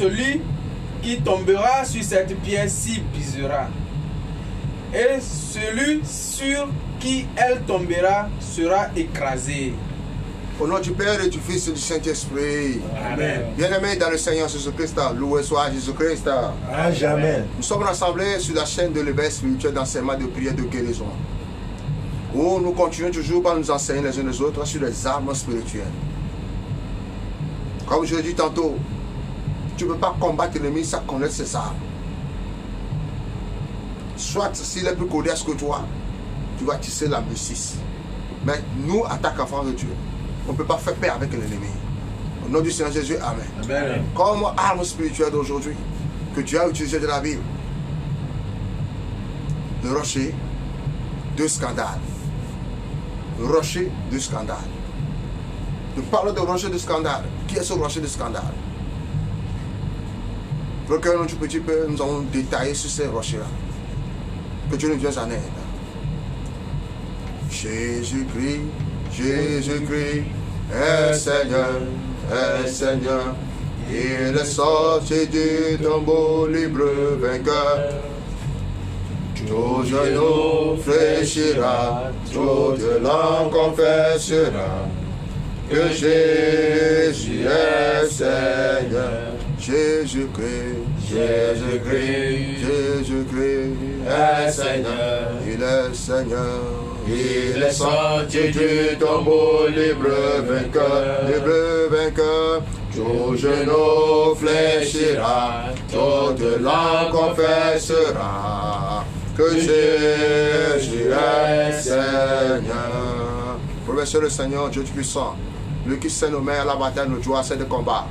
celui qui tombera sur cette pierre s'y brisera. Et celui sur qui elle tombera sera écrasé. Au nom du Père et du Fils et du Saint-Esprit. Amen. Bien-aimés dans le Seigneur Jésus-Christ, loué soit Jésus-Christ. Amen. Nous sommes rassemblés sur la chaîne de l'éveil spirituel d'enseignement, de prière, de guérison, où nous continuons toujours par nous enseigner les uns les autres sur les armes spirituelles. Comme je l'ai dit tantôt, tu ne peux pas combattre l'ennemi sans connaître ses armes. Soit s'il est plus coriace que toi, tu vas tisser la mécisse. Mais nous, en tant qu'enfants de Dieu, on ne peut pas faire paix avec l'ennemi. Au nom du Seigneur Jésus, Amen. Amen. Comme arme spirituelle d'aujourd'hui, que Dieu a utilisé de la Bible, le rocher de scandale. Le rocher de scandale. Nous parlons de rocher de scandale. Qui est ce rocher de scandale? Pour que un petit peu nous allons détailler sur ces rochers-là. Que Dieu nous vienne en aide. Jésus-Christ, Jésus-Christ, est Seigneur, il est sorti du tombeau libre vainqueur. Tout genou fléchira, toute langue confessera que Jésus est Seigneur. Jésus-Christ, Jésus-Christ, Jésus-Christ est Seigneur, il est Seigneur. Il est sorti du tombeau libre vainqueur, tout genou fléchira, toute langue confessera que Jésus est Seigneur. Professeur le Seigneur, Dieu puissant, lui qui sait nos mains à la bataille, nos joies, c'est de combat.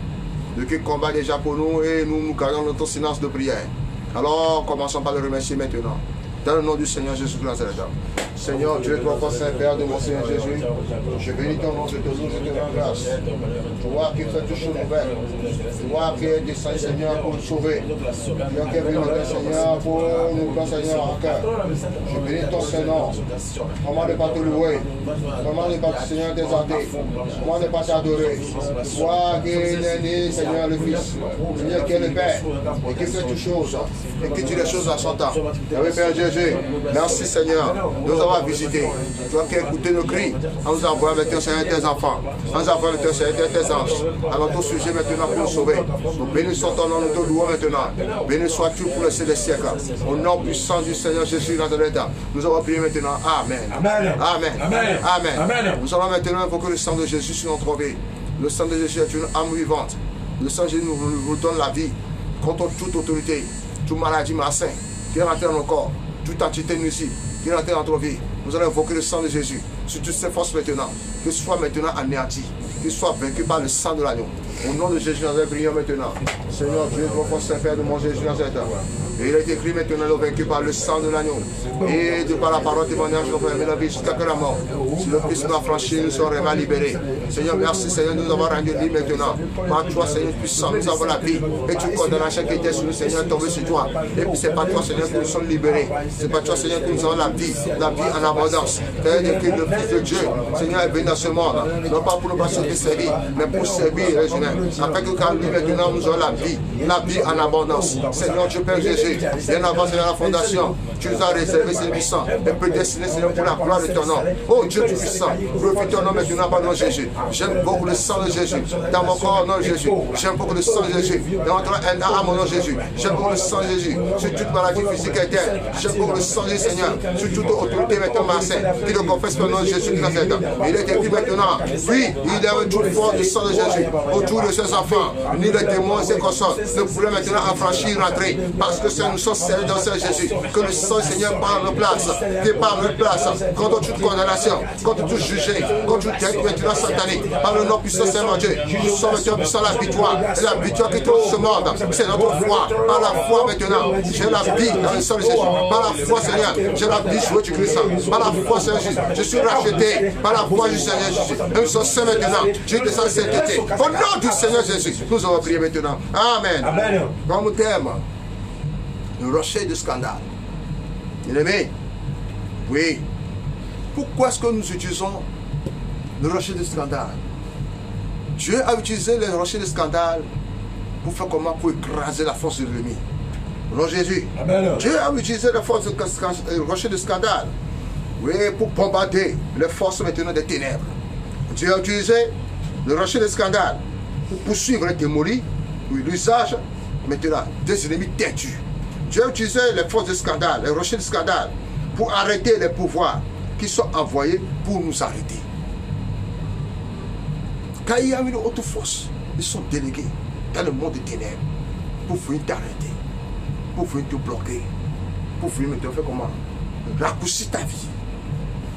Lui qui combat déjà pour nous et nous gardons notre silence de prière. Alors commençons par le remercier maintenant. Dans le nom du Seigneur Jésus de Nazareth. Seigneur, Dieu, toi, Saint Père de mon Seigneur Jésus, je bénis ton nom, je te loue, je te rends grâce. Toi qui fais toutes choses nouvelles, toi qui es descendu, Seigneur, pour nous sauver. Toi qui es venu, Seigneur, pour nous prendre, Seigneur, en cœur. Je bénis ton Saint-Nom. Comment ne pas te louer? Comment ne pas, Seigneur, t'exalter? Comment ne pas t'adorer? Toi qui es né, Seigneur, le Fils, Seigneur, qui est le Père, et qui fait toutes choses, et qui dit les choses à son temps. Oui, Père Jésus, merci, Seigneur. Nous avons visité. Toi qui as écouté nos cris, en nous envoyant maintenant, Seigneur, tes enfants. En nous envoyant maintenant, Seigneur, tes anges. Alors, ton sujet maintenant pour nous sauver. Nous bénissons ton nom, nous te louons maintenant. Béni sois-tu pour le siècle. Au nom puissant du Seigneur Jésus dans l'état. Nous avons prié maintenant. Amen. Amen. Amen. Amen. Amen. Amen. Nous allons maintenant invoquer le sang de Jésus sur notre vie. Le sang de Jésus est une âme vivante. Le sang de Jésus nous donne la vie contre toute autorité, toute maladie malsaine qui est rentrée dans nos corps, toute entité nuisible qui est rentrée dans notre vie. Nous allons invoquer le sang de Jésus sur toutes ces forces maintenant, que ce soit maintenant anéanti, qu'il soit vaincu par le sang de l'agneau. Au nom de Jésus, nous allons prier maintenant. Seigneur Dieu, ton fort Saint-Père de mon Jésus dans cette heure. Et il est écrit maintenant, nous vaincu par le sang de l'agneau. Et de par la parole témoignage, nous avons la vie jusqu'à la mort. Si le Christ nous a franchi, nous serons vraiment libérés. Seigneur, merci Seigneur, nous avons rendu libre maintenant. Par toi, Seigneur puissant, nous avons la vie. Et tu condamnes la chair qui était sur nous, Seigneur, tombé sur toi. Et puis c'est pas toi, Seigneur, que nous sommes libérés. C'est pas toi, Seigneur, que nous avons la vie en abondance. Tel est écrit le Fils de Dieu, Seigneur, est venu dans ce monde. Non pas pour nous passer de servir, mais pour servir les humains. Afin que quand nous maintenant, nous avons la vie en abondance. Seigneur, Dieu Père Jésus, bien avant, Seigneur, la fondation, tu nous as réservé, Seigneur puissant, et prédestiné, Seigneur, pour la gloire de ton nom. Oh Dieu puissant, profite ton nom maintenant par nom Jésus. J'aime beaucoup le sang de Jésus. Dans mon corps, au nom de Jésus. J'aime beaucoup le sang de Jésus. Dans votre âme, au nom de Jésus. J'aime beaucoup le sang de Jésus. Sur toute maladie physique et terre. J'aime beaucoup le sang de Jésus, Seigneur. Sur toute autorité maintenant, Marseille, qui le confesse par le nom de Jésus qui Nazareth. Il est écrit maintenant. Oui, il y a toute force du sang de Jésus autour de ses enfants. Ni les démons et ses consorts ne pourraient maintenant affranchir, rentrer. Parce que nous sommes servis dans ce Jésus. Que le sang, Seigneur, prend notre place. Qui prend notre place. Contre toute condamnation. Contre tout jugé. Contre toute dette maintenant satanique. Par le nom puissant, Seigneur Dieu. Nous sommes maintenant puissants la victoire. Et la victoire qui trouve ce monde. C'est notre foi. Par la foi maintenant. J'ai la vie dans le sang de Jésus. Par la foi, Seigneur. J'ai la vie jouée du Christ. Par la foi, Seigneur Jésus. Je suis racheté. Par la foi du Seigneur Jésus. Et nous sommes saints maintenant. J'ai de sa sainteté. Au nom du Seigneur Jésus. Nous allons prier maintenant. Amen. Amen. Comme thème, le rocher de scandale. Bien-aimé, oui. Pourquoi est-ce que nous utilisons le rocher de scandale? Dieu a utilisé le rocher de scandale pour faire comment? Pour écraser la force de l'ennemi. Au nom de Jésus. Amen. Dieu a utilisé la force de rocher de scandale. Oui, pour bombarder les forces maintenant des ténèbres. Dieu a utilisé le rocher de scandale pour poursuivre et démolir l'usage maintenant des ennemis têtus. Dieu a utilisé les forces de scandale, les rochers de scandale pour arrêter les pouvoirs qui sont envoyés pour nous arrêter. Quand il y a une autre force, ils sont délégués dans le monde des ténèbres pour venir t'arrêter, pour venir te bloquer, pour venir te faire comment? Raccourcir ta vie.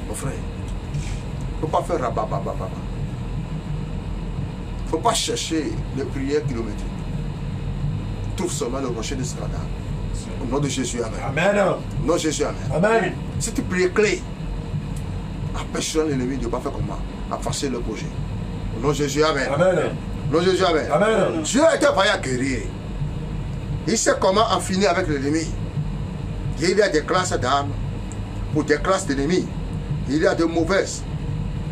Mon frère, il ne faut pas faire rababababa. Il ne faut pas chercher les prières kilométriques. Trouve seulement le rocher de scandale. Au nom de Jésus, amen. Amen. Au nom de Jésus, amen. Amen. Si tu pries clé, empêchera l'ennemi de ne pas faire comment? Avancer le projet. Au nom de Jésus, amen. Amen. Au nom de Jésus, amen. Amen. Dieu est un vaillant guerrier. Il sait comment en finir avec l'ennemi. Il y a des classes d'armes pour des classes d'ennemis. Il y a de mauvaises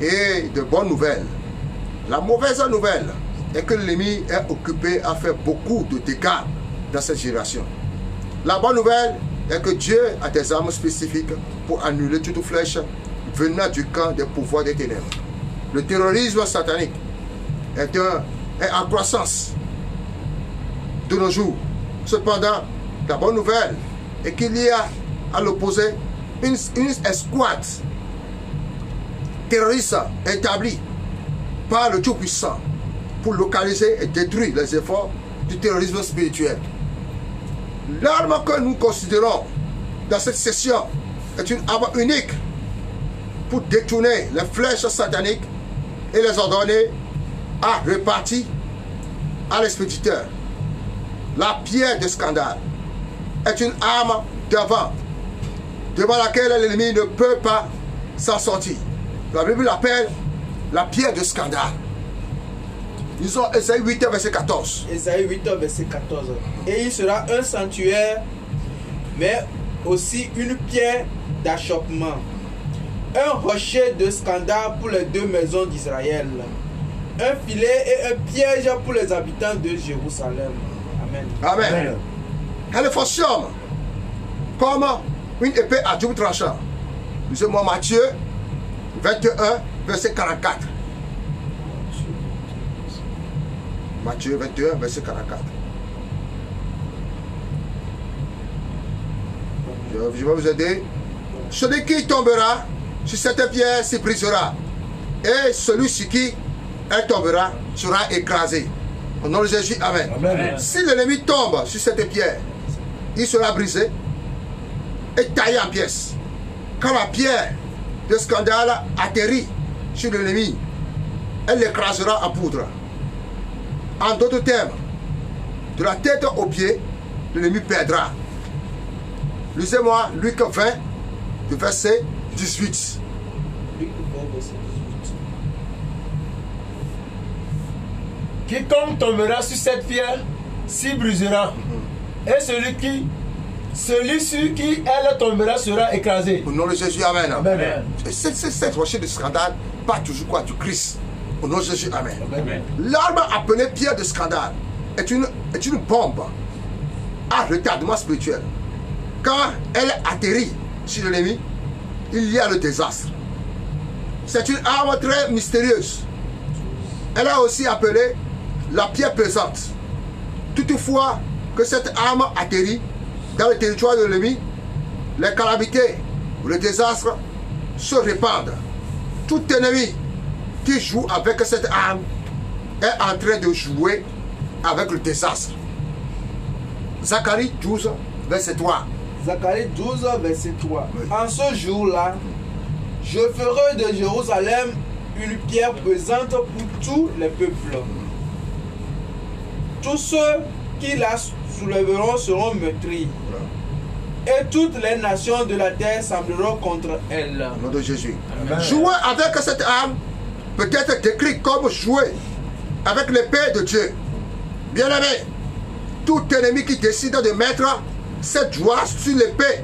et de bonnes nouvelles. La mauvaise nouvelle est que l'ennemi est occupé à faire beaucoup de dégâts dans cette génération. La bonne nouvelle est que Dieu a des armes spécifiques pour annuler toute flèche venant du camp des pouvoirs des ténèbres. Le terrorisme satanique est en croissance de nos jours. Cependant, la bonne nouvelle est qu'il y a à l'opposé une escouade terroriste établie par le Tout-Puissant pour localiser et détruire les efforts du terrorisme spirituel. L'arme que nous considérons dans cette session est une arme unique pour détourner les flèches sataniques et les ordonner à repartir à l'expéditeur. La pierre de scandale est une arme devant laquelle l'ennemi ne peut pas s'en sortir. La Bible l'appelle la pierre de scandale. Ils ont Ésaïe 8, verset 14. Ésaïe 8, verset 14. Et il sera un sanctuaire, mais aussi une pierre d'achoppement, un rocher de scandale pour les deux maisons d'Israël, un filet et un piège pour les habitants de Jérusalem. Amen. Amen. Amen. Elle fonctionne comme une épée à double tranchant. Lisez-moi Matthieu 21, verset 44. Matthieu 21, verset 44. Je vais vous aider. Celui qui tombera sur cette pierre s'y brisera. Et celui sur qui elle tombera sera écrasé. Au nom de Jésus, amen. Amen. Si l'ennemi tombe sur cette pierre, il sera brisé et taillé en pièces. Quand la pierre de scandale atterrit sur l'ennemi, elle l'écrasera en poudre. En d'autres termes, de la tête aux pieds, l'ennemi perdra. Lisez-moi Luc 20, du verset 18. Luc 20, verset 18. Quiconque tombera sur cette pierre s'y brisera. Et celui sur qui elle tombera sera écrasé. Au nom de Jésus, amen. Amen. Cette rocher de scandale part toujours quoi? Du Christ. Au nom de Jésus, amen. Amen. L'arme appelée pierre de scandale est une bombe à retardement spirituel. Quand elle atterrit sur l'ennemi, il y a le désastre. C'est une arme très mystérieuse. Elle est aussi appelée la pierre pesante. Toutefois que cette arme atterrit dans le territoire de l'ennemi, les calamités ou les désastres se répandent. Tout ennemi qui joue avec cette arme est en train de jouer avec le désastre. Zacharie 12, verset 3. Zacharie 12, verset 3. Oui. En ce jour-là, je ferai de Jérusalem une pierre pesante pour tous les peuples. Tous ceux qui la soulèveront seront meurtris. Et toutes les nations de la terre sembleront contre elle. Au nom de Jésus. Amen. Jouer avec cette arme peut être décrit comme jouer avec l'épée de Dieu. Bien aimé, tout ennemi qui décide de mettre cette joie sur l'épée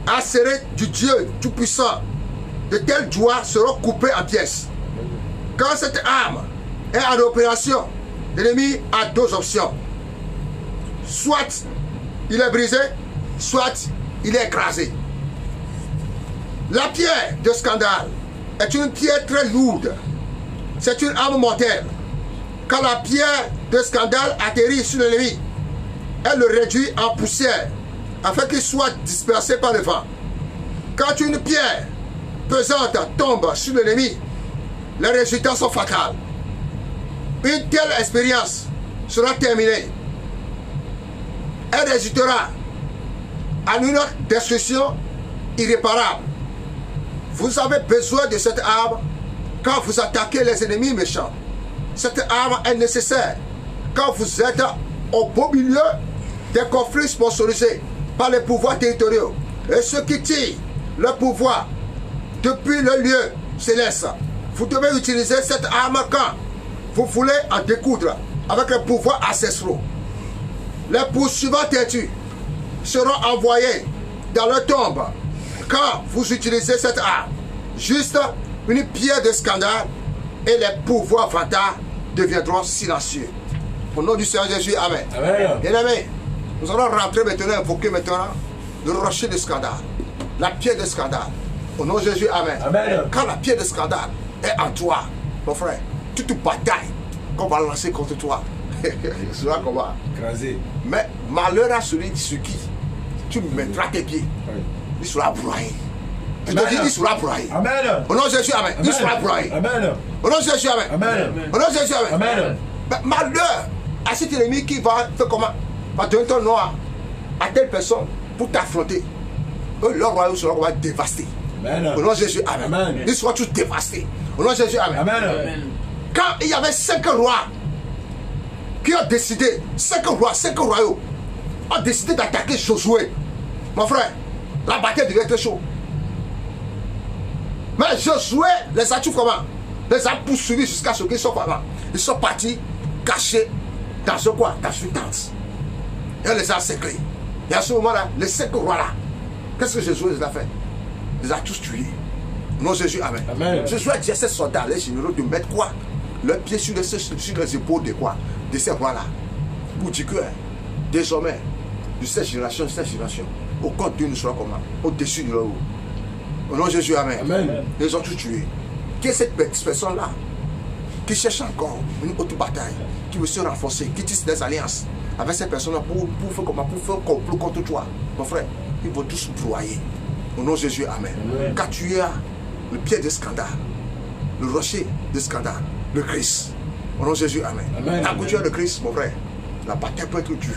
acérée du Dieu Tout-Puissant, de telles joies seront coupées en pièces. Quand cette arme est en opération, l'ennemi a deux options. Soit il est brisé, soit il est écrasé. La pierre de scandale est une pierre très lourde. C'est une arme mortelle. Quand la pierre de scandale atterrit sur l'ennemi, elle le réduit en poussière afin qu'il soit dispersé par le vent. Quand une pierre pesante tombe sur l'ennemi, les résultats sont fatals. Une telle expérience sera terminée. Elle résultera en une destruction irréparable. Vous avez besoin de cette arme quand vous attaquez les ennemis méchants. Cette arme est nécessaire quand vous êtes au beau milieu des conflits sponsorisés par les pouvoirs territoriaux et ceux qui tirent le pouvoir depuis le lieu céleste. Vous devez utiliser cette arme quand vous voulez en découdre avec les pouvoirs ancestraux. Les poursuivants têtus seront envoyés dans leur tombe quand vous utilisez cette arme. Juste une pierre de scandale et les pouvoirs vantards deviendront silencieux. Au nom du Seigneur Jésus, Amen. Amen. Bien-aimés, nous allons rentrer maintenant, invoquer maintenant le rocher de scandale, la pierre de scandale. Au nom de Jésus, Amen. Amen. Quand la pierre de scandale est en toi, mon frère, toute bataille qu'on va lancer contre toi, sera comment? Écrasé. Mais malheur à celui sur qui tu mettras tes pieds, il sera broyé. Je te dis, il sera broyé. Amen. Au nom de Jésus, Amen. Il sera broyé. Amen. Au nom de Jésus, Amen. Amen. Au nom de Jésus, Amen. Amen. Mais malheur à cet ennemi qui va faire comment? Va donner ton noir à telle personne pour t'affronter. Eux, leur royaume sera dévasté. Amen. Au nom de Jésus, Amen. Amen. Ils seront tous dévastés. Au nom de Jésus, Amen. Amen. Quand il y avait 5 rois qui ont décidé, 5 rois, 5 royaumes, ont décidé d'attaquer Josué, mon frère, la bataille devait être chaude. Mais Josué les a tués comment? Les a poursuivis jusqu'à ce qu'ils soient comment? Ils sont partis cachés dans ce quoi? Dans une tente. Et on les a sécrés. Et à ce moment-là, les 5 rois-là, qu'est-ce que Josué les a fait? Ils les a tous tués. Non, Jésus, Amen. Amen. Josué a dit à ces soldats, les généraux, de mettre quoi? Leurs pieds sur les épaules de quoi? De ces rois-là. Pour dire que désormais, de cette génération, au compte Dieu nous sera comment? Au-dessus de leur haut. Au nom de Jésus, Amen. Amen. Ils ont tous tué. Qui est cette personne-là qui cherche encore une autre bataille, qui veut se renforcer, qui tisse des alliances avec ces personnes-là pour faire comment? Pour faire un complot contre toi, mon frère? Ils vont tous broyer. Au nom de Jésus, Amen. Amen. Car tu as le pied de scandale, le rocher de scandale, le Christ. Au nom de Jésus, Amen. Amen. Tant que tu as le Christ, mon frère, la bataille peut être dure.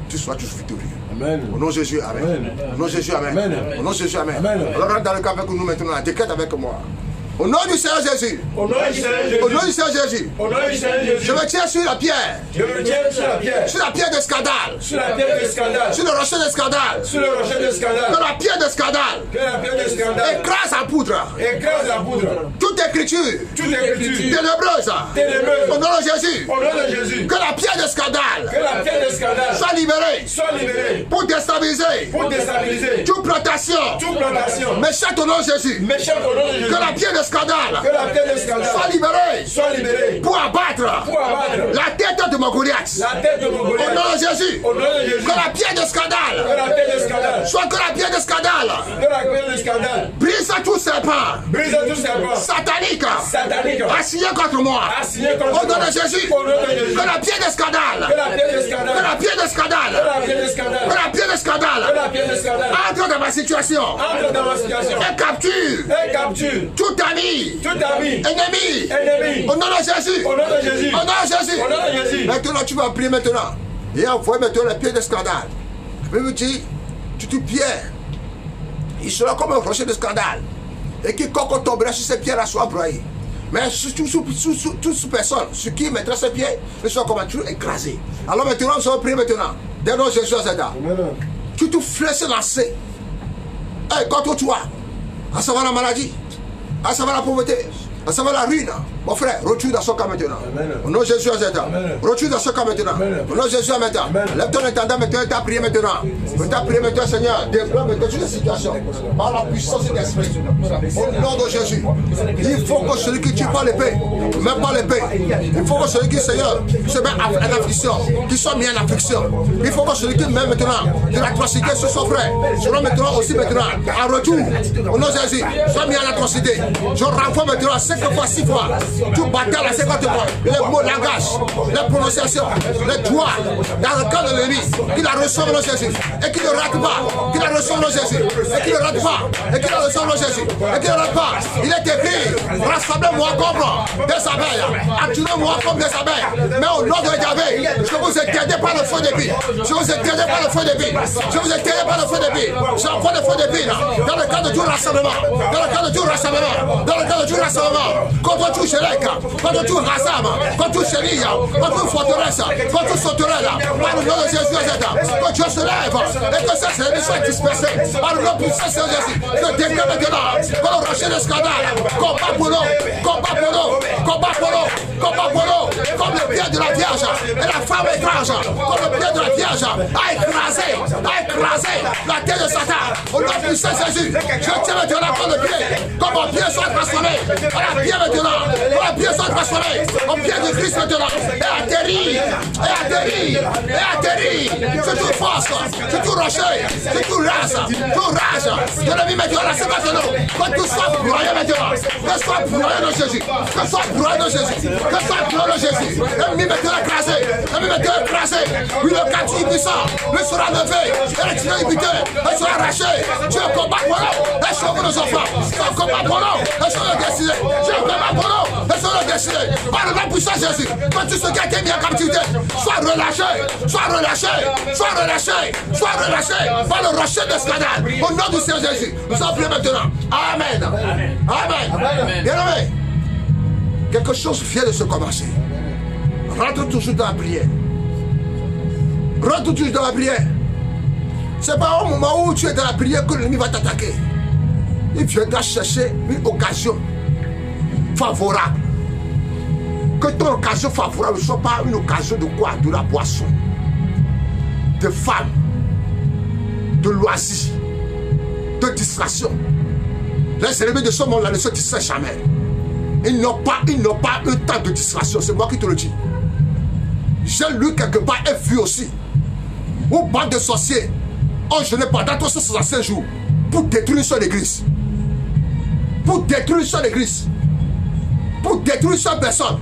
Tu seras toujours victorieux. Amen. Au nom de Jésus, Amen. Amen. Au nom de Jésus, Amen. Amen. Au nom de Jésus, Amen. Amen. Alors rentre dans le cas avec nous maintenant, décrète avec moi. Au nom du Seigneur Jésus. Au nom du Seigneur Jésus. Au nom du Seigneur Jésus. Au nom du Seigneur Jésus. Je me tiens sur la pierre. Je me tiens sur la pierre. Sur la pierre de scandale. Sur la pierre de scandale. Sur le rocher de scandale. Sur le rocher de scandale. Que la pierre de scandale Que la pierre de scandale écrase en poudre écrase la poudre. toute écriture Toute écriture ténébreuse. ténébreuse. Au nom de Jésus. Au nom de Jésus. Que la pierre de scandale Que la pierre de scandale soit libérée soit libérée pour déstabiliser pour déstabiliser toute plantation toute plantation. méchante au nom de Jésus. Méchante au nom de Jésus. Que la pierre de scandale Que la pierre de scandale soit libérée soit libérée pour abattre pour abattre la tête de mon Goliath. la tête de mon Au Goliath. nom de Jésus. Au nom de Jésus. Que la pierre de Que scandale la pierre de scandale. soit que la pierre de scandale Que la pierre de scandale. brise à tout serpent Brise tout serpent. satanique Satanique. assigné contre moi. Assigné contre Au nom moi. de Jésus. Au nom de Jésus. Que la pierre de scandale. Que la pierre de Que scandale. la pierre de Que scandale. la pierre de scandale. Que la pierre de Que scandale la pierre de scandale. entre dans ma situation. Entre dans ma situation. Et capture Et capture tout ami, tout ami. ennemi. Ennemi. Au nom de Jésus. Au nom de Jésus. Au nom de Jésus. Au nom de Jésus. Maintenant, tu vas prier maintenant. Et envoie maintenant la pierre de scandale. Je me dis, tu te pierres. Il sera comme un rocher de scandale. Et quiconque tombera sur ces pierres-là soit broyé. Mais toute personne sur qui mettra ses pieds, il sera comme un trou écrasé. Alors maintenant, nous allons prier maintenant. Dès nom de Jésus, Zéda. Tu te flèches lancé. Et contre toi, à savoir la maladie, à savoir la pauvreté, à savoir la ruine, Mon frère, retrouve dans son cas maintenant. Amen. Au nom de Jésus, Amen. retrouve dans son cas maintenant. Amen. Au nom de Jésus, maintenant. Amen. Lève ton intendant maintenant et t'as prié maintenant. T'as prié maintenant, Seigneur. Débloque maintenant toute la situation. Par la puissance de l'esprit. Au nom de Jésus. Il faut que celui qui tue pas l'épée, même pas l'épée. Il faut que celui qui, Seigneur, se met en affliction, qui soit mis en affliction. Il faut que celui qui met maintenant de l'atrocité sur son frère, sera maintenant aussi maintenant en retour. Au nom de Jésus, soit mis en atrocité. Je renvoie maintenant 5 fois, 6 fois. Tout bataille à 50 fois. Les mots, langage, les prononciations, les doigts, dans le cas de l'ennemi, qu'il la reçoit au nom de Jésus. Et qu'il ne rate pas. Qu'il la reçoit au nom de Jésus. Et qu'il ne rate pas. Et qu'il la reçoit au nom de Jésus. Et qu'il ne rate pas. Il est écrit, rassemblez-moi comme des abeilles. Attirez-moi comme des abeilles. Mais au nom de Yahvé, je vous ai gardé par le feu d'épée. Je vous ai gardé par le feu d'épée. Je vous ai gardé par le feu d'épée. J'envoie le feu d'épée dans le cadre du rassemblement. Dans le cadre du rassemblement. Dans le cadre du rassemblement. Contre tout Chélek, contre tout Rassam, contre tout Chélia, contre toute forteresse, contre toute sauterelle. Par le nom de Jésus, que Dieu se lève et que ces ennemis soient dispersés. Par le nom puissant de Jésus, je déclare maintenant que le rocher de scandale, combat pour nous, combat pour nous, combat pour nous, combat pour nous, comme le pied de la Vierge et la femme étrange, comme le pied de la Vierge a écrasé la tête de Satan. Au nom puissant de Jésus, je tiens maintenant comme le pied, comme mon pied soit transformé, mon pied maintenant, mon pied soit transformé, mon pied de Christ maintenant, et atterrit, c'est toute force, c'est tout rocher, c'est tout rage, de l'ennemi maintenant, la séquence de nous, que tout soit broyé maintenant, que soit broyé de Jésus, que soit broyé de Jésus, que soit broyé de Jésus, l'ennemi maintenant écrasé, oui le quartier puissant, lui sera levé, et le tiré buté, il sera arraché, Dieu combat pour nous, et sauve nos enfants, Dieu combat pour nous, et sauve le décidé, Dieu combat pour nous, et sauve le décidé, par le nom puissant Jésus, que tout ce qui a été mis en captivité, soit relâché, par le rocher de scandale, au nom du Seigneur Jésus, nous en prions maintenant, Amen. Bien-aimé, quelque chose vient de se commencer. Rentre toujours dans la prière. Rentre toujours dans la prière. C'est pas au moment où tu es dans la prière que l'ennemi va t'attaquer. Il viendra chercher une occasion favorable. Que ton occasion favorable ne soit pas une occasion de quoi? De la boisson, de femmes, de loisirs, de distraction. Les ennemis de ce monde-là ne se distraient jamais. Ils n'ont pas un temps de distraction. C'est moi qui te le dis. J'ai lu quelque part et vu aussi où bande de sorciers ont jeûné pendant 365 jours pour détruire son église. Pour détruire son église. Pour détruire son personne.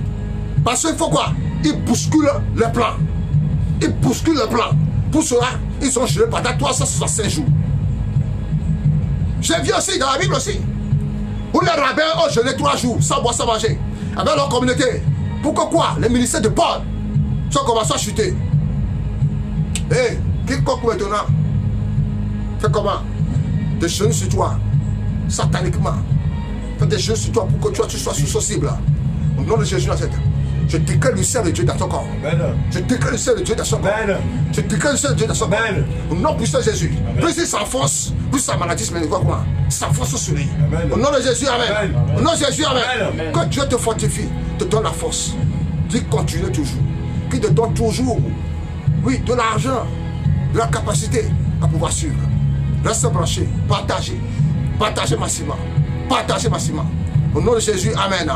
Parce qu'il faut quoi? Ils bousculent le plan. Ils bousculent le plan. Pour cela, ils ont jeûné pendant 365 jours. J'ai vu aussi dans la Bible aussi où les rabbins ont jeûné 3 jours sans boire, sans manger avec leur communauté. Pourquoi quoi? Les ministères de Paul sont commencé à chuter. Hé, quiconque maintenant fait comment? Des jeûnes sur toi, sataniquement. Fais des jeûnes sur toi pour que toi tu sois sous son cible. Au nom de Jésus, je déclare le ciel de Dieu dans ton corps. Je déclare le ciel de Dieu dans son corps. Je déclare le ciel de Dieu dans son corps. Au nom puissant de Jésus. Plus il s'enfonce, plus sa maladie se met comment? S'enfonce sur lui. Au nom de Jésus, amen. Au nom de Jésus, amen. Que Dieu te fortifie, te donne la force. Dis continue toujours. Qu'il te donne toujours, oui, de l'argent, de la capacité à pouvoir suivre. Reste branché, partagez. Partagez massivement. Partagez massivement. Au nom de Jésus, amen.